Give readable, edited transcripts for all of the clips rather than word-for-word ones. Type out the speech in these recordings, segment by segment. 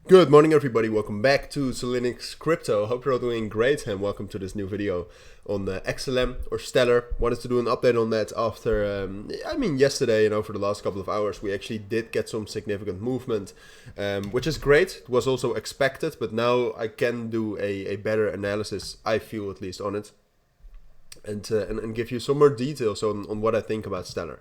Good morning everybody, welcome back to Cilinix Crypto. Hope you're all doing great and welcome to this new video on XLM or Stellar. Wanted to do an update on that after, yesterday, for the last couple of hours we actually did get some significant movement, which is great. It was also expected, but now I can do a better analysis, I feel at least, on it. And give you some more details on what I think about Stellar.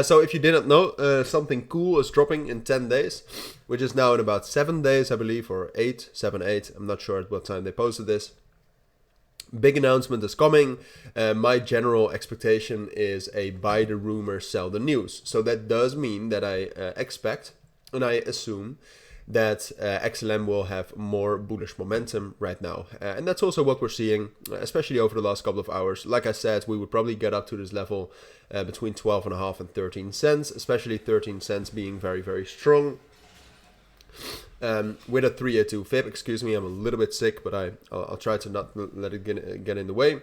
So if you didn't know, something cool is dropping in 10 days, which is now in about 7 days, I believe, or 7, 8. I'm not sure at what time they posted this. Big announcement is coming. My general expectation is a buy the rumor, sell the news. So that does mean that I expect and I assume that XLM will have more bullish momentum right now. And that's also what we're seeing, especially over the last couple of hours. Like I said, we would probably get up to this level between 12.5 and 13 cents, especially 13 cents being very, very strong. With a 382 fib, excuse me, I'm a little bit sick, but I'll try to not let it get in the way.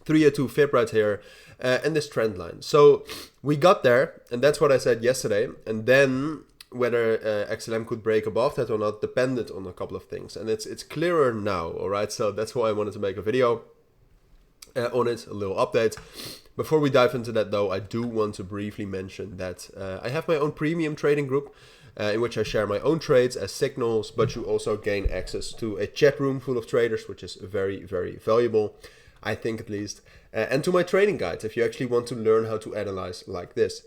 382 fib right here, and this trend line. So we got there, and that's what I said yesterday, and then whether XLM could break above that or not depended on a couple of things, and it's clearer now. All right, so that's why I wanted to make a video on it, a little update. Before we dive into that though, I do want to briefly mention that I have my own premium trading group in which I share my own trades as signals, but you also gain access to a chat room full of traders, which is very, very valuable, I think at least, and to my trading guide if you actually want to learn how to analyze like this.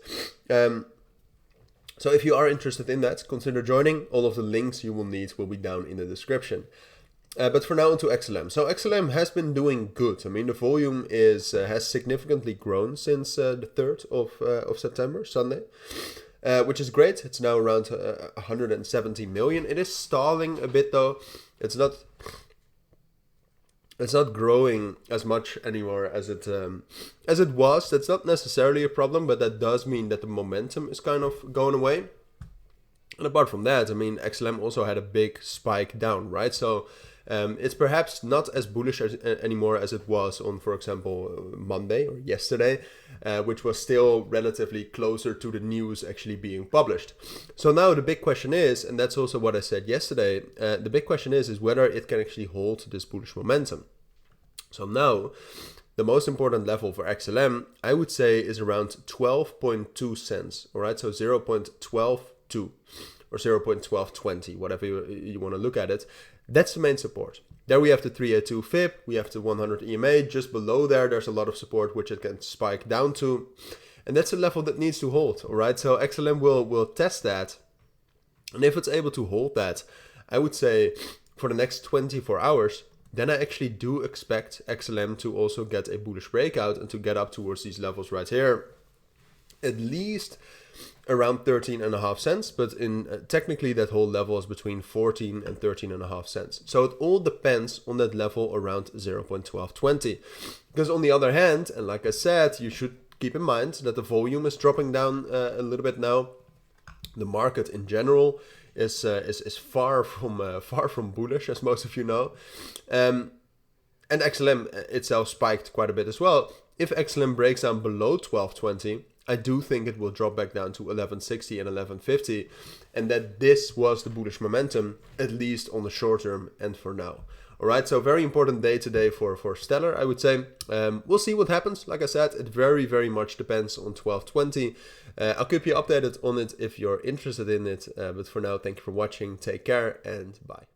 So if you are interested in that, consider joining. All of the links you will need will be down in the description. But for now, onto XLM. So XLM has been doing good. I mean, the volume has significantly grown since the 3rd of September, Sunday, which is great. It's now around 170 million. It is stalling a bit though. It's not growing as much anymore as it was. That's not necessarily a problem, but that does mean that the momentum is kind of going away. And apart from that, I mean, XLM also had a big spike down, right? So it's perhaps not as bullish anymore as it was on, for example, Monday or yesterday, which was still relatively closer to the news actually being published. So now the big question is, and that's also what I said yesterday, the big question is whether it can actually hold this bullish momentum. So now, the most important level for XLM, I would say, is around 12.2 cents, all right? So 0.122 or 0.1220, whatever you want to look at it. That's the main support. There we have the 382 fib, we have the 100 EMA. Just below there's a lot of support which it can spike down to. And that's a level that needs to hold, all right? So XLM will test that. And if it's able to hold that, I would say for the next 24 hours, then I actually do expect XLM to also get a bullish breakout and to get up towards these levels right here. At least around 13.5 cents, but technically that whole level is between 14 and 13.5 cents. So it all depends on that level around 0.1220. Because on the other hand, and like I said, you should keep in mind that the volume is dropping down a little bit now. The market in general is far from bullish, as most of you know. And XLM itself spiked quite a bit as well. If XLM breaks down below 12.20, I do think it will drop back down to 11.60 and 11.50, and that this was the bullish momentum, at least on the short term and for now. All right, so very important day today for Stellar, I would say. We'll see what happens. Like I said, it very, very much depends on 12.20. I'll keep you updated on it if you're interested in it. But for now, thank you for watching. Take care and bye.